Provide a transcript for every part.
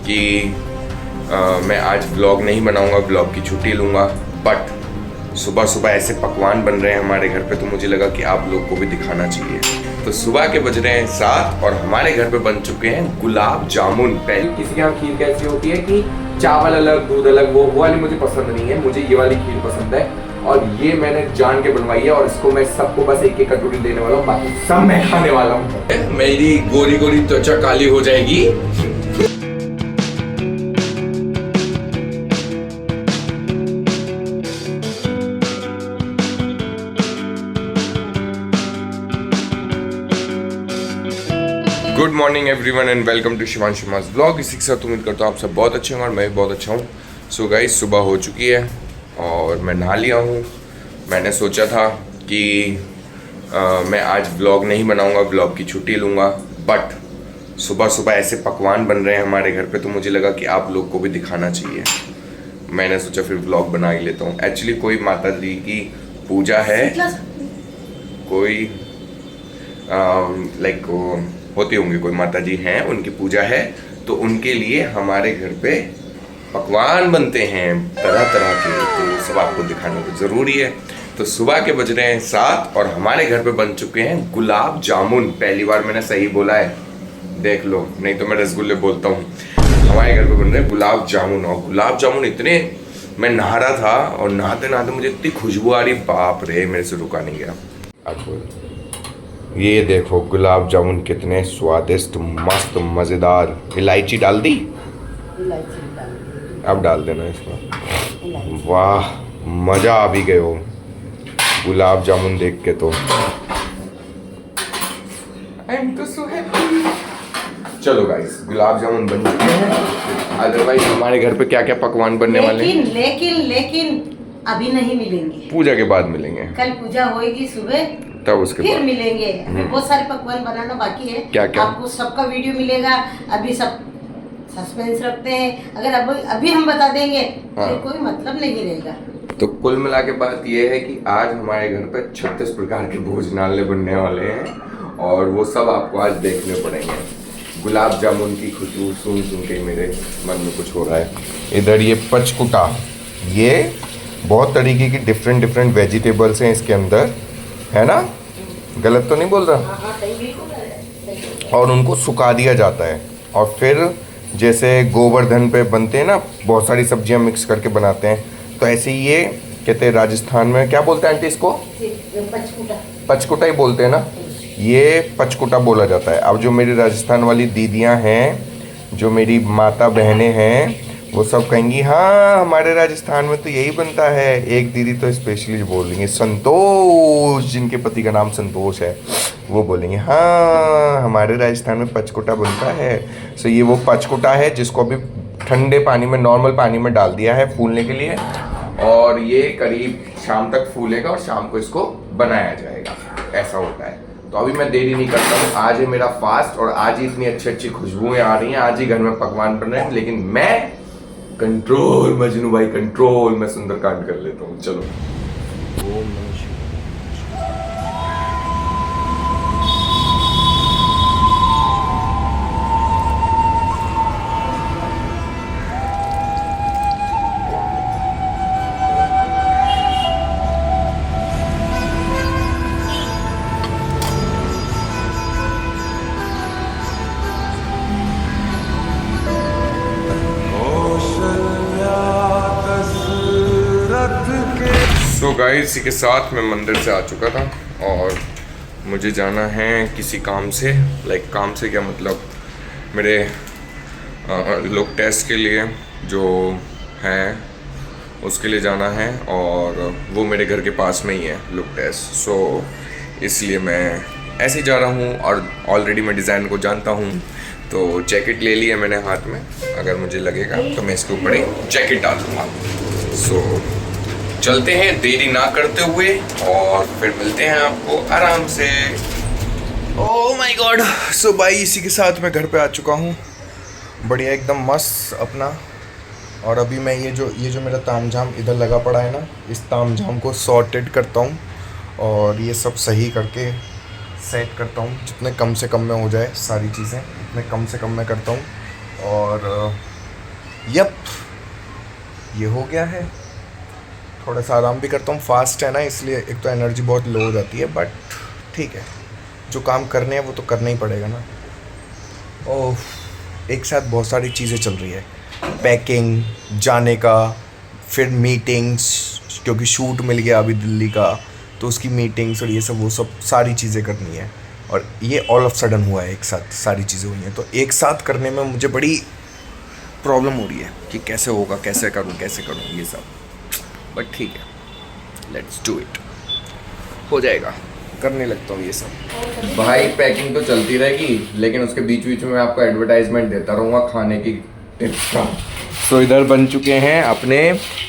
कि मैं आज व्लॉग नहीं बनाऊंगा, व्लॉग की छुट्टी लूँगा। बट सुबह सुबह ऐसे पकवान बन रहे हैं हमारे घर पे, तो मुझे लगा कि आप लोग को भी दिखाना चाहिए। तो सुबह के बज रहे हैं 7 और हमारे घर पे बन चुके हैं गुलाब जामुन। पहले किसी के यहाँ खीर कैसी होती है कि चावल अलग दूध अलग, वो वाली मुझे पसंद नहीं है, मुझे ये वाली खीर पसंद है। और ये मैंने जान के बनवाई है और इसको मैं सबको बस एक एक कटोरी देने वाला हूँ, बाकी सब मैं खाने वाला हूँ। मेरी गोरी गोरी त्वचा काली हो जाएगी। Good morning everyone and welcome to Shivanshu mass vlog. इसी के साथ उम्मीद करता हूँ आप सब बहुत अच्छे होंगे और मैं भी बहुत अच्छा हूँ। सो गाइस, सुबह हो चुकी है और मैं नहा लिया हूँ। मैंने सोचा था कि मैं आज व्लॉग नहीं बनाऊँगा, व्लॉग की छुट्टी लूँगा। बट सुबह सुबह ऐसे पकवान बन रहे हैं हमारे घर पे, तो मुझे लगा कि आप लोग को भी दिखाना चाहिए। मैंने सोचा फिर व्लॉग बना ही लेता हूँ। एक्चुअली कोई माता जी की पूजा है, कोई लाइक होती होंगी, कोई माता जी हैं, उनकी पूजा है, तो उनके लिए हमारे घर पे पकवान बनते हैं तरह तरह के, तो सब आपको दिखाना तो ज़रूरी है। तो सुबह के बज रहे हैं 7 और हमारे घर पे बन चुके हैं गुलाब जामुन। पहली बार मैंने सही बोला है, देख लो, नहीं तो मैं रसगुल्ले बोलता हूँ। हमारे घर पे बन रहे हैं गुलाब जामुन। और गुलाब जामुन इतने, मैं नहा रहा था और नहाते नहाते मुझे इतनी खुशबू आ रही, बाप रे, मेरे से रुका नहीं गया। आपको ये देखो गुलाब जामुन कितने स्वादिष्ट, मस्त, मज़ेदार। इलायची डाल दी? अब डाल देना इसमें। वाह, मज़ा आ भी गए हो गुलाब जामुन देख के तो। चलो गाइस, गुलाब जामुन बन चुके हैं। अदरवाइज हमारे घर पे क्या क्या पकवान बनने वाले हैं, लेकिन अभी नहीं मिलेंगे, पूजा के बाद मिलेंगे। कल पूजा होएगी सुबह, तब उसके फिर बाद मिलेंगे। बहुत सारे पकवान बनाना बाकी है। क्या क्या? आपको सबका वीडियो मिलेगा, अभी सब सस्पेंस रखते हैं। अगर अभी हम बता देंगे हाँ, फिर कोई मतलब नहीं रहेगा। तो कुल मिला के बात यह है कि आज हमारे घर पे 36 प्रकार के भोजनालय बनने वाले हैं और वो सब आपको आज देखने पड़ेंगे। गुलाब जामुन की खुशबू सुन सुन के मेरे मन में कुछ हो रहा है। इधर ये पचकुटा, ये बहुत तरीके की डिफरेंट वेजिटेबल्स हैं इसके अंदर, है ना? गलत तो नहीं बोल रहा? और उनको सुखा दिया जाता है और फिर जैसे गोवर्धन पे बनते हैं ना, बहुत सारी सब्जियां मिक्स करके बनाते हैं, तो ऐसे ही ये कहते हैं, राजस्थान में क्या बोलते हैं आंटी इसको? पचकुटा ही बोलते हैं ना, ये पचकुटा बोला जाता है। अब जो मेरी राजस्थान वाली दीदियां हैं, जो मेरी माता बहनें हैं, वो सब कहेंगी हाँ हमारे राजस्थान में तो यही बनता है। एक दीदी तो स्पेशली बोलेंगे, संतोष, जिनके पति का नाम संतोष है, वो बोलेंगे हाँ हमारे राजस्थान में पचकुटा बनता है। सो ये वो पचकुटा है जिसको अभी ठंडे पानी में, नॉर्मल पानी में डाल दिया है फूलने के लिए, और ये करीब शाम तक फूलेगा और शाम को इसको बनाया जाएगा। ऐसा होता है। तो अभी मैं देरी नहीं करता हूँ, आज है मेरा फास्ट और आज ही इतनी अच्छी अच्छी खुशबुएं आ रही हैं, आज ही घर में पकवान बन रहे हैं। लेकिन मैं कंट्रोल, मजनू भाई कंट्रोल, मैं सुंदरकांड कर लेता हूँ। चलो, ओम नमः शिवाय। सो गाइस, इसी के साथ मैं मंदिर से आ चुका था और मुझे जाना है किसी काम से। लाइक काम से क्या मतलब, मेरे लोग टेस्ट के लिए जो हैं उसके लिए जाना है और वो मेरे घर के पास में ही है लुक टेस्ट। सो इसलिए मैं ऐसे ही जा रहा हूँ और ऑलरेडी मैं डिज़ाइन को जानता हूँ, तो जैकेट ले ली है मैंने हाथ में। अगर मुझे लगेगा तो मैं इसके ऊपर ही जैकेट डाल दूँगा। सो चलते हैं देरी ना करते हुए और फिर मिलते हैं आपको आराम से। ओह माय गॉड, सो भाई इसी के साथ मैं घर पे आ चुका हूँ, बढ़िया एकदम मस्त अपना। और अभी मैं ये जो मेरा तामझाम इधर लगा पड़ा है ना, इस तामझाम को सॉर्टेड करता हूँ और ये सब सही करके सेट करता हूँ। जितने कम से कम में हो जाए सारी चीज़ें, उतने कम से कम में करता हूँ। और यप, ये हो गया है। थोड़ा सा आराम भी करता हूँ, फास्ट है ना इसलिए एक तो एनर्जी बहुत लो हो जाती है, बट ठीक है, जो काम करने हैं वो तो करना ही पड़ेगा ना। ओह, एक साथ बहुत सारी चीज़ें चल रही है, पैकिंग, जाने का, फिर मीटिंग्स, क्योंकि शूट मिल गया अभी दिल्ली का, तो उसकी मीटिंग्स और ये सब वो सब सारी चीज़ें करनी है। और ये ऑल ऑफ सडन हुआ है, एक साथ सारी चीज़ें हुई हैं, तो एक साथ करने में मुझे बड़ी प्रॉब्लम हो रही है कि कैसे होगा, कैसे करूँ ये सब, बट ठीक है, लेट्स डू इट, हो जाएगा, करने लगता हूँ ये सब। भाई पैकिंग तो चलती रहेगी, लेकिन उसके बीच बीच में मैं आपको एडवर्टाइजमेंट देता रहूँगा खाने की टिप्स का। तो इधर बन चुके हैं अपने,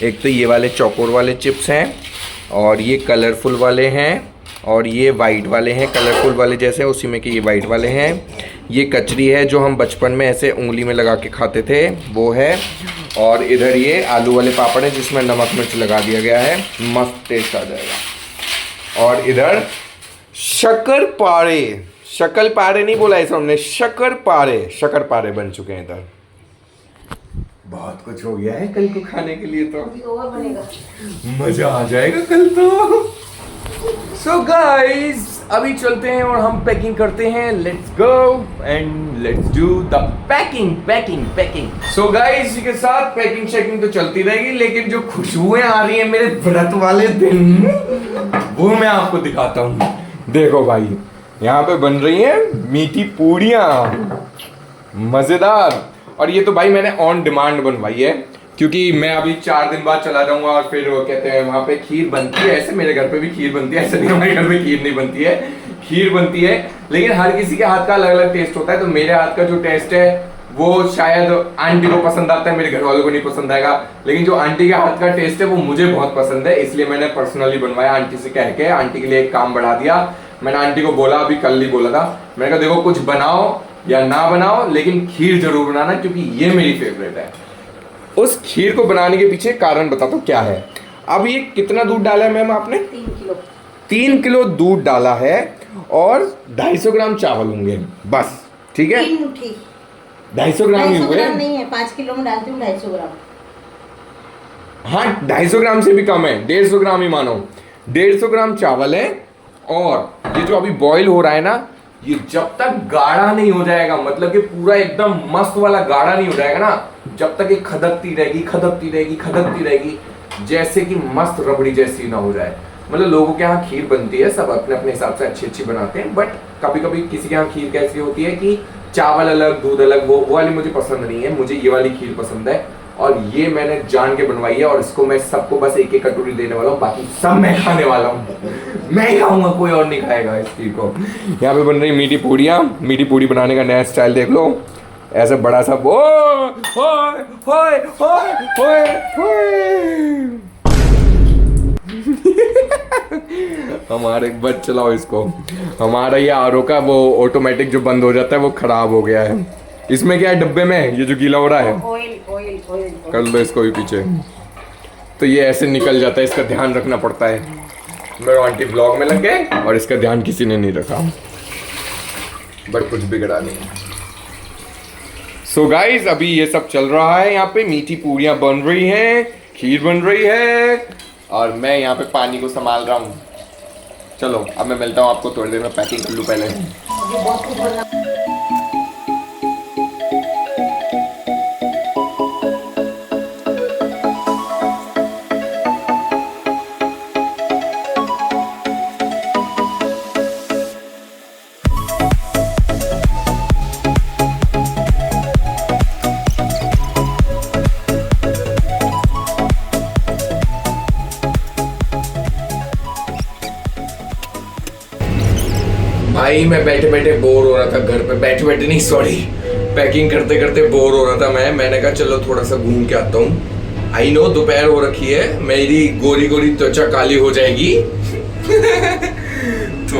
एक तो ये वाले चौकोर वाले चिप्स हैं, और ये कलरफुल वाले हैं, और ये वाइट वाले हैं, कलरफुल वाले जैसे उसी में के ये वाइट वाले हैं। ये कचरी है जो हम बचपन में ऐसे उंगली में लगा के खाते थे, वो है। और इधर ये आलू वाले पापड़ हैं जिसमें नमक मिर्च लगा दिया गया है, मस्त टेस्ट आ जाएगा। और इधर शक्कर पारे नहीं बोला इसे हमने, शक्कर पारे बन चुके हैं इधर। बहुत कुछ हो गया है कल को खाने के लिए, तो अभी और बनेगा, मजा आ जाएगा कल तो। सो गाइस, अभी चलते हैं और हम पैकिंग करते हैं। Let's go and let's do the packing. So guys, इसी के साथ पैकिंग शेकिंग तो चलती रहेगी, लेकिन जो खुशबुएं आ रही हैं मेरे व्रत वाले दिन, वो मैं आपको दिखाता हूँ। देखो भाई, यहाँ पे बन रही हैं मीठी पूड़ियाँ, मजेदार। और ये तो भाई मैंने ऑन डिमांड बनवाई है, क्योंकि मैं अभी 4 दिन बाद चला जाऊंगा, और फिर वो कहते हैं वहाँ पे खीर बनती है। ऐसे मेरे घर पे भी खीर बनती है, ऐसे नहीं हमारे घर में खीर नहीं बनती है, खीर बनती है, लेकिन हर किसी के हाथ का अलग अलग टेस्ट होता है। तो मेरे हाथ का जो टेस्ट है वो शायद आंटी को पसंद आता है, मेरे घर वालों को नहीं पसंद आएगा, लेकिन जो आंटी के हाथ का टेस्ट है वो मुझे बहुत पसंद है, इसलिए मैंने पर्सनली बनवाया। आंटी से कह के आंटी के लिए एक काम बढ़ा दिया। मैंने आंटी को बोला, अभी कल ही बोला था, मैंने कहा देखो कुछ बनाओ या ना बनाओ, लेकिन खीर जरूर बनाना, क्योंकि ये मेरी फेवरेट है। उस खीर को बनाने के पीछे कारण बताता हूँ क्या है। अब ये कितना दूध डाला है मैम आपने? 3 किलो दूध डाला है, और 250 ग्राम चावल होंगे बस, ठीक है? 3 मुट्ठी 250 ग्राम ही हुए, नहीं है, 5 किलो में डालती हूँ 250 ग्राम। हाँ, 250 ग्राम से भी कम है, 150 ग्राम ही मानो। 150 ग्राम चावल है, और ये जो अभी बॉईल हो रहा है ना, ये जब तक गाढ़ा नहीं हो जाएगा, मतलब कि पूरा एकदम मस्त वाला गाढ़ा नहीं हो जाएगा ना, जब तक ये खदकती रहेगी, जैसे कि मस्त रबड़ी जैसी ना हो जाए। मतलब लोगों के यहाँ खीर बनती है, सब अपने अपने हिसाब से अच्छी बनाते हैं, बट कभी कभी किसी के यहाँ खीर कैसी होती है कि चावल अलग दूध अलग, वो वाली मुझे पसंद नहीं है। मुझे ये वाली खीर पसंद है, और ये मैंने जान के बनवाई है, और इसको मैं सबको बस एक कटोरी देने वाला हूँ, बाकी सब मैं खाने वाला हूँ। मैं ही खाऊंगा, कोई और नहीं खाएगा इस खीर को। यहाँ पे बन रही मीठी पूड़ियाँ। मीठी पूड़ी बनाने का नया स्टाइल देख लो, ऐसा बड़ा सा हमारे बच चलाओ इसको। हमारा ये आरओ का वो ऑटोमेटिक जो बंद हो जाता है वो खराब हो गया है। इसमें क्या है डब्बे में, ये जो गीला हो रहा है, ऑयल कर लो इसको भी पीछे, तो ये ऐसे निकल जाता है, इसका ध्यान रखना पड़ता है। मेरे आंटी ब्लॉग में लग गए और इसका ध्यान किसी ने नहीं रखा, बट कुछ बिगड़ा नहीं। सो गाइज, अभी ये सब चल रहा है, यहाँ पे मीठी पूड़ियाँ बन रही हैं, खीर बन रही है, और मैं यहाँ पे पानी को संभाल रहा हूँ। चलो अब मैं मिलता हूँ आपको थोड़ी देर में, पैकिंग कर लूँ पहले। भाई मैं बैठे बैठे बोर हो रहा था, घर पे बैठे बैठे नहीं, सॉरी, पैकिंग करते करते बोर हो रहा था मैंने कहा चलो थोड़ा सा घूम के आता हूँ। आई नो दोपहर हो रखी है, मेरी गोरी गोरी त्वचा काली हो जाएगी तो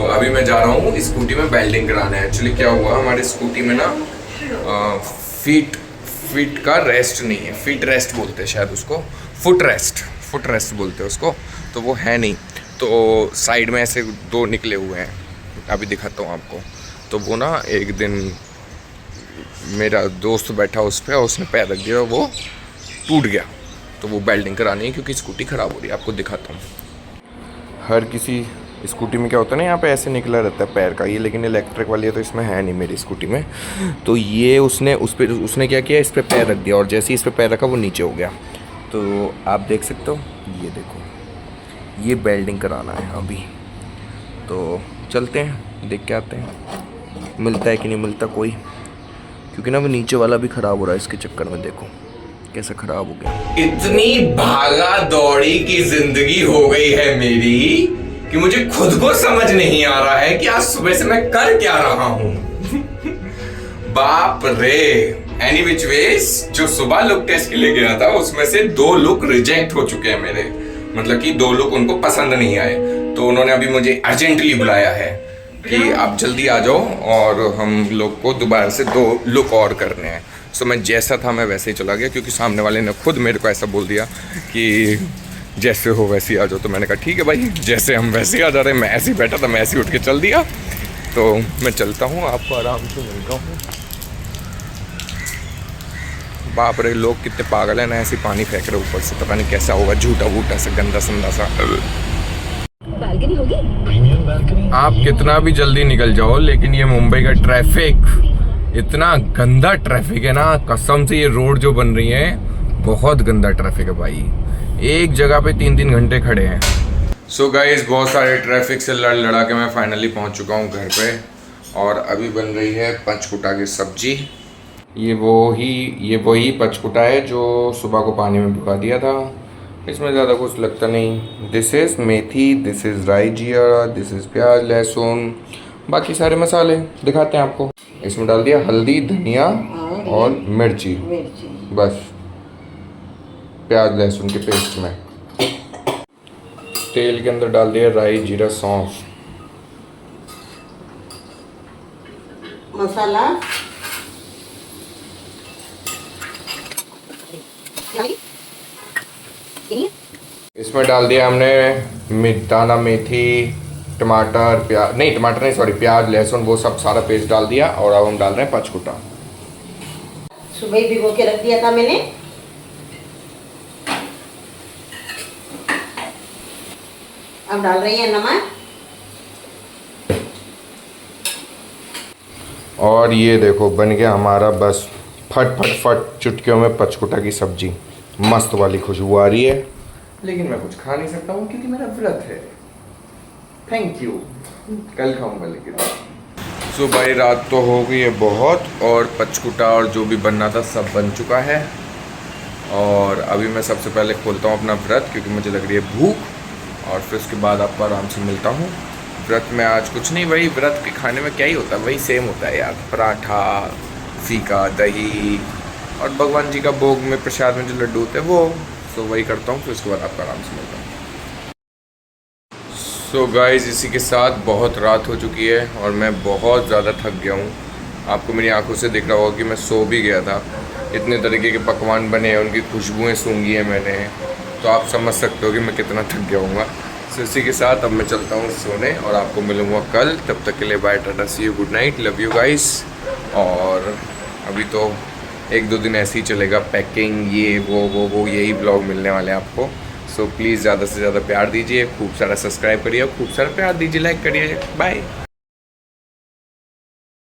अभी मैं जा रहा हूँ स्कूटी में वेल्डिंग कराना है। एक्चुअली क्या हुआ, हमारी स्कूटी में ना फीट का रेस्ट नहीं है, फीट रेस्ट बोलते हैं शायद उसको, फुट रेस्ट बोलते हैं उसको, तो वो है नहीं, तो साइड में ऐसे 2 निकले हुए हैं, अभी दिखाता हूँ आपको। तो वो ना एक दिन मेरा दोस्त बैठा उस पर, उसने पैर रख दिया, वो टूट गया। तो वो बेल्डिंग करानी है क्योंकि स्कूटी ख़राब हो रही है। आपको दिखाता हूँ। हर किसी स्कूटी में क्या होता है ना, यहाँ पे ऐसे निकला रहता है पैर का ये, लेकिन इलेक्ट्रिक वाली है तो इसमें है नहीं मेरी स्कूटी में। तो ये उसने क्या किया, इस पर पैर रख दिया और जैसे ही इस पर पैर रखा वो नीचे हो गया। तो आप देख सकते हो, ये देखो, ये बेल्डिंग कराना है अभी। तो चलते हैं, देख के आते हैं मिलता है कि नहीं मिलता कोई, क्योंकि ना वो नीचे वाला भी ख़राब हो रहा है इसके चक्कर में। देखो कैसा ख़राब हो गया। इतनी भागा दौड़ी की ज़िंदगी हो गई है मेरी कि मुझे खुद को समझ नहीं आ रहा है कि आज सुबह से मैं कर क्या रहा हूं। बाप रे। एनी विच वेज, जो सुबह लुक टेस्ट के लिए गया था उसमें से 2 लुक रिजेक्ट हो चुके हैं मेरे, मतलब कि 2 लुक उनको पसंद नहीं आए। तो उन्होंने अभी मुझे अर्जेंटली बुलाया है कि आप जल्दी आ जाओ और हम लोग को दोबारा से 2 लुक और करने हैं। सो मैं जैसा था मैं वैसे ही चला गया, क्योंकि सामने वाले ने खुद मेरे को ऐसा बोल दिया कि जैसे हो वैसे ही आ जाओ। तो मैंने कहा ठीक है भाई, जैसे हम वैसे ही आ जा रहे हैं। मैं ऐसे ही बैठा था, मैं ऐसे ही उठ के चल दिया। तो मैं चलता हूँ, आपको आराम से मिलता हूँ। बाप रे, लोग कितने पागल हैं ना, ऐसे पानी फेंक रहे ऊपर से, पता नहीं कैसा होगा, झूठा वूटा सा, गंदा संदा सा। बालकनी होगी? आप कितना भी जल्दी निकल जाओ, लेकिन ये मुंबई का ट्रैफिक इतना गंदा ट्रैफिक है ना, कसम से। ये रोड जो बन रही है बहुत गंदा ट्रैफिक है भाई, एक जगह पे 3-3 घंटे खड़े हैं। सो गाइस, बहुत सारे ट्रैफिक से लड़ा के मैं फाइनली पहुंच चुका हूं घर पे, और अभी बन रही है पंचकुटा की सब्जी। ये वही पंचकुटा है जो सुबह को पानी में भिगा दिया था। इसमें ज़्यादा कुछ लगता नहीं। This is methi, this is राई जीरा, दिस इज़ प्याज लहसुन, बाकी सारे मसाले दिखाते हैं आपको। इसमें डाल दिया हल्दी, धनिया और मिर्ची, बस प्याज लहसुन के पेस्ट में। तेल के अंदर डाल दिया राई जीरा सौंफ, मसाला, इसमें डाल दिया हमने दाना मेथी, टमाटर, प्याज लहसुन, वो सब सारा पेस्ट डाल दिया। और अब हम डाल रहे हैं पंचकुटा। सुबह ही भिगो के रख दिया था मैंने। अब डाल रही है नमक। और ये देखो बन गया हमारा, बस फट फट फट चुटकियों में पंचकुटा की सब्जी। मस्त वाली खुशबू आ रही है, लेकिन मैं कुछ खा नहीं सकता हूँ क्योंकि मेरा व्रत है। थैंक यू, कल खाऊंगा लेकिन। सो भाई, रात तो हो गई है बहुत, और पंचकुटा और जो भी बनना था सब बन चुका है। और अभी मैं सबसे पहले खोलता हूँ अपना व्रत, क्योंकि मुझे लग रही है भूख, और फिर उसके बाद आपको आराम से मिलता हूँ। व्रत में आज कुछ नहीं, वही व्रत के खाने में क्या ही होता है, वही सेम होता है यार, पराठा, फीका, दही, और भगवान जी का भोग में प्रसाद में जो लड्डू होते हैं वो। सो वही करता हूँ, फिर उसके बाद आपको आराम से मिलता हूँ। सो गाइस, इसी के साथ बहुत रात हो चुकी है और मैं बहुत ज़्यादा थक गया हूँ। आपको मेरी आंखों से दिख रहा होगा कि मैं सो भी गया था। इतने तरीके के पकवान बने हैं, उनकी खुशबुएँ सूंघी हैं मैंने, तो आप समझ सकते हो कि मैं कितना थक गया हूँगा। सो इसी के साथ अब मैं चलता हूँ सोने, और आपको मिलूँगा कल। तब तक के लिए bye, tata, see you, good night, love you guys. और अभी तो 1-2 दिन ऐसे ही चलेगा, पैकिंग ये वो यही ब्लॉग मिलने वाले हैं आपको। सो प्लीज़ ज़्यादा से ज़्यादा प्यार दीजिए, खूब सारा सब्सक्राइब करिए, खूब सारा प्यार दीजिए, लाइक करिए। बाय।